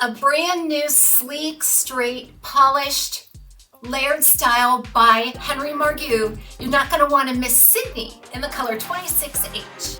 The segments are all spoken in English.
A brand new, sleek, straight, polished, layered style by Henry Margu. You're not going to want to miss Sydney in the color 26H.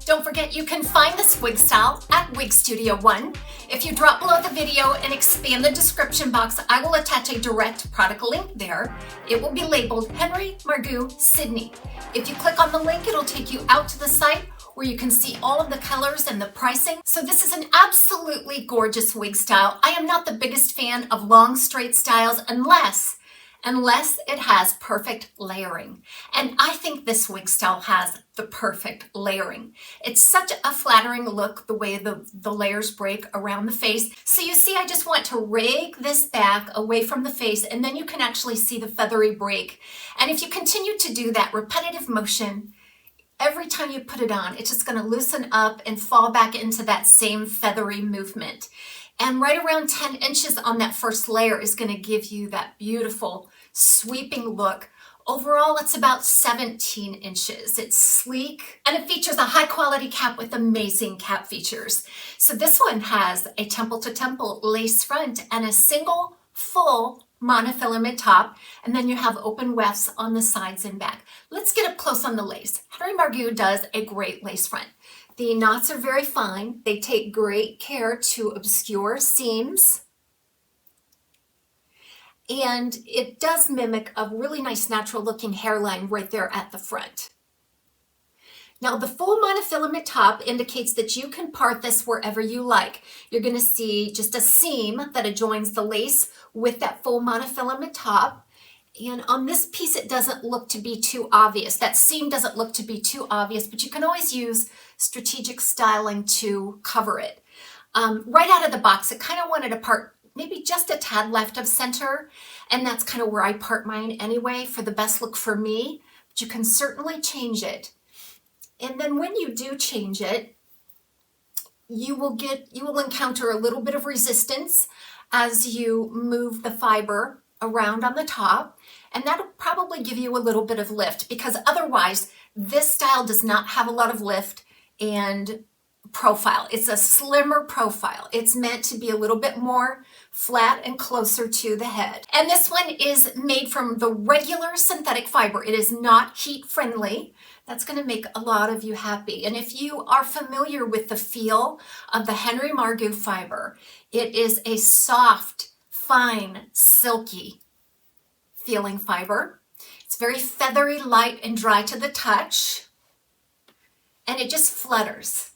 Don't forget you can find this wig style at Wig Studio 1. If you drop below the video and expand the description box, I will attach a direct product link there. It will be labeled Henry Margu Sydney. If you click on the link, it'll take you out to the site where you can see all of the colors and the pricing. So this is an absolutely gorgeous wig style. I am not the biggest fan of long straight styles unless it has perfect layering. And I think this wig style has the perfect layering. It's such a flattering look, the way the layers break around the face. So you see, I just want to rake this back away from the face, and then you can actually see the feathery break. And if you continue to do that repetitive motion, every time you put it on, it's just going to loosen up and fall back into that same feathery movement. And right around 10 inches on that first layer is going to give you that beautiful sweeping look. Overall, it's about 17 inches. It's sleek, and it features a high quality cap with amazing cap features. So this one has a temple to temple lace front and a single full monofilament top, and then you have open wefts on the sides and back. Let's get up close on the lace. Henry Margu does a great lace front. The knots are very fine. They take great care to obscure seams, and it does mimic a really nice natural looking hairline right there at the front. Now the full monofilament top indicates that you can part this wherever you like. You're going to see just a seam that adjoins the lace with that full monofilament top. And on this piece, it doesn't look to be too obvious. That seam doesn't look to be too obvious, but you can always use strategic styling to cover it. Right out of the box, it kind of wanted to part maybe just a tad left of center, and that's kind of where I part mine anyway for the best look for me, but you can certainly change it. And then when you do change it, you will encounter a little bit of resistance as you move the fiber around on the top, and that'll probably give you a little bit of lift, because otherwise this style does not have a lot of lift and profile. It's a slimmer profile. It's meant to be a little bit more flat and closer to the head. And this one is made from the regular synthetic fiber. It is not heat friendly. That's going to make a lot of you happy. And if you are familiar with the feel of the Henry Margu fiber, it is a soft, fine, silky feeling fiber. It's very feathery, light, and dry to the touch, and it just flutters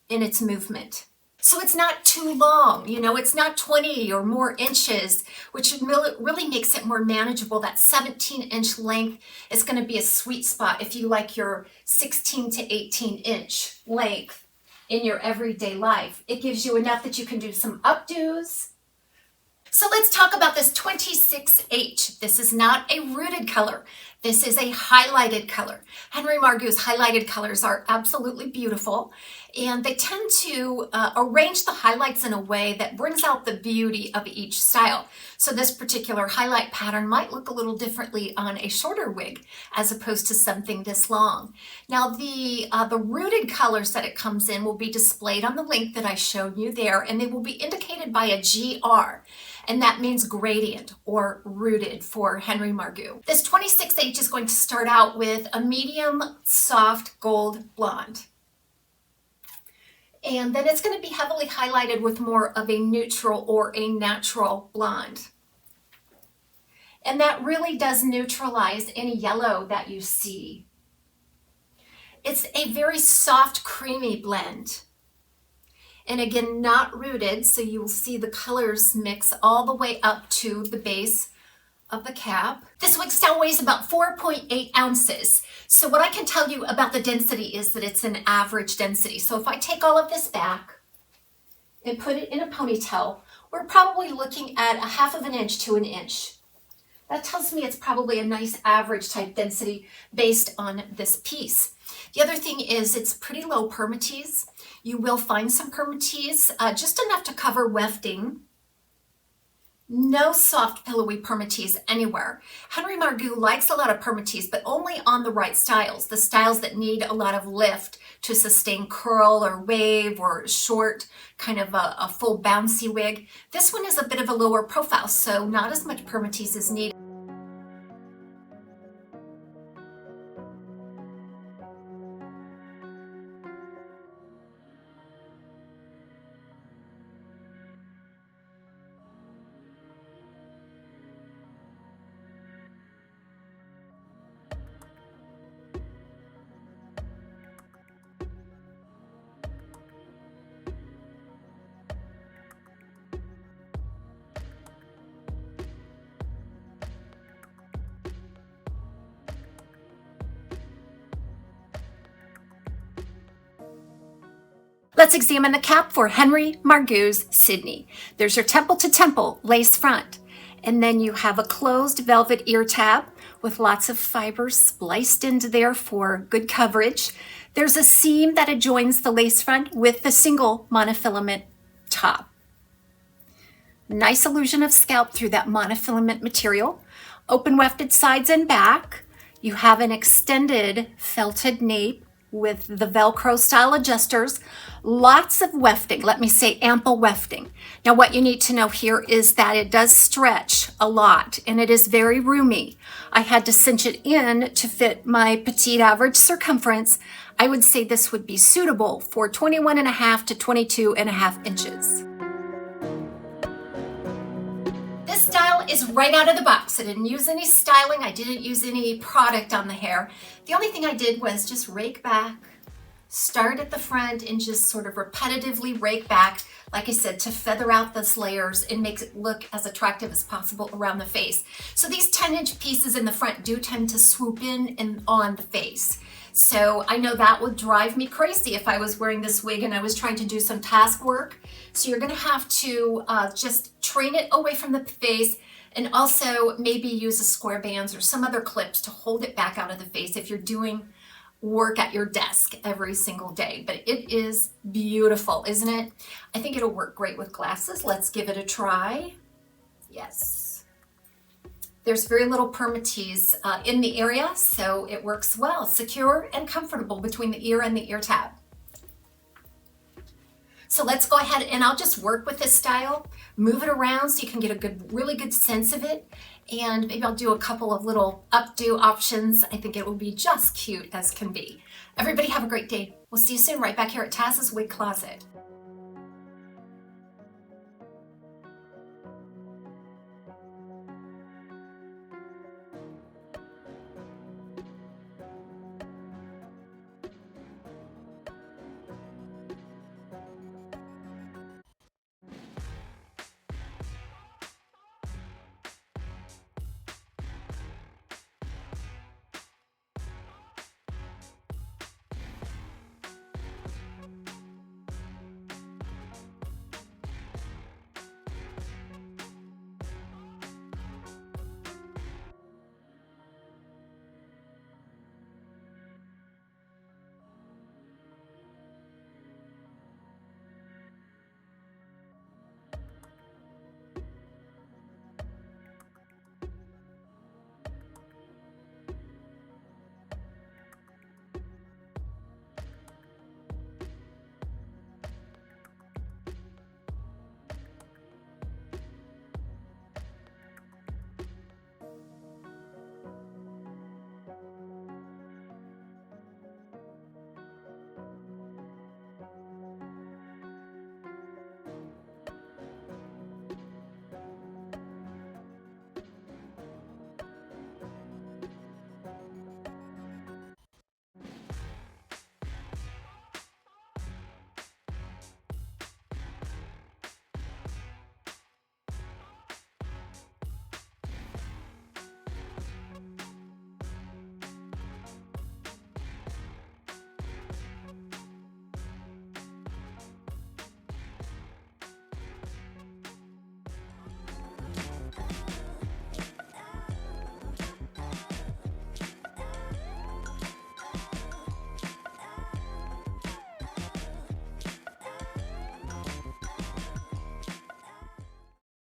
in its movement. So it's not too long, you know, it's not 20 or more inches, which really makes it more manageable. That 17-inch length is going to be a sweet spot if you like your 16 to 18-inch length in your everyday life. It gives you enough that you can do some updos. So let's talk about this 26H. This is not a rooted color. This is a highlighted color. Henry Margu's highlighted colors are absolutely beautiful, and they tend to arrange the highlights in a way that brings out the beauty of each style. So this particular highlight pattern might look a little differently on a shorter wig as opposed to something this long. Now the rooted colors that it comes in will be displayed on the link that I showed you there, and they will be indicated by a GR. And that means gradient or rooted for Henry Margu. This 26H is going to start out with a medium soft gold blonde. And then it's going to be heavily highlighted with more of a neutral or a natural blonde. And that really does neutralize any yellow that you see. It's a very soft, creamy blend. And again, not rooted, so you will see the colors mix all the way up to the base of the cap. This wig style weighs about 4.8 ounces. So what I can tell you about the density is that it's an average density. So if I take all of this back and put it in a ponytail, we're probably looking at a 1/2 inch to an inch. That tells me it's probably a nice average type density based on this piece. The other thing is it's pretty low Permatease. You will find some Permatease, just enough to cover wefting. No soft pillowy permatease anywhere. Henry Margu likes a lot of permatease, but only on the right styles, the styles that need a lot of lift to sustain curl or wave or short, kind of a full bouncy wig. This one is a bit of a lower profile, so not as much permatease is needed. Let's examine the cap for Henry Margu's Sydney. There's your temple to temple lace front. And then you have a closed velvet ear tab with lots of fibers spliced into there for good coverage. There's a seam that adjoins the lace front with the single monofilament top. Nice illusion of scalp through that monofilament material. Open wefted sides and back. You have an extended felted nape with the Velcro style adjusters, lots of wefting, let me say ample wefting. Now what you need to know here is that it does stretch a lot and it is very roomy. I had to cinch it in to fit my petite average circumference. I would say this would be suitable for 21.5 to 22.5 inches. This style is right out of the box. I didn't use any styling. I didn't use any product on the hair. The only thing I did was just rake back, start at the front and just sort of repetitively rake back, like I said, to feather out those layers and make it look as attractive as possible around the face. So these 10-inch pieces in the front do tend to swoop in and on the face. So I know that would drive me crazy if I was wearing this wig and I was trying to do some task work. So you're gonna have to just train it away from the face and also maybe use a square bands or some other clips to hold it back out of the face if you're doing work at your desk every single day. But it is beautiful, isn't it? I think it'll work great with glasses. Let's give it a try. Yes. There's very little permatease in the area, so it works well, secure and comfortable between the ear and the ear tab. So let's go ahead and I'll just work with this style, move it around so you can get a really good sense of it. And maybe I'll do a couple of little updo options. I think it will be just cute as can be. Everybody have a great day. We'll see you soon right back here at TAZ's Wig Closet.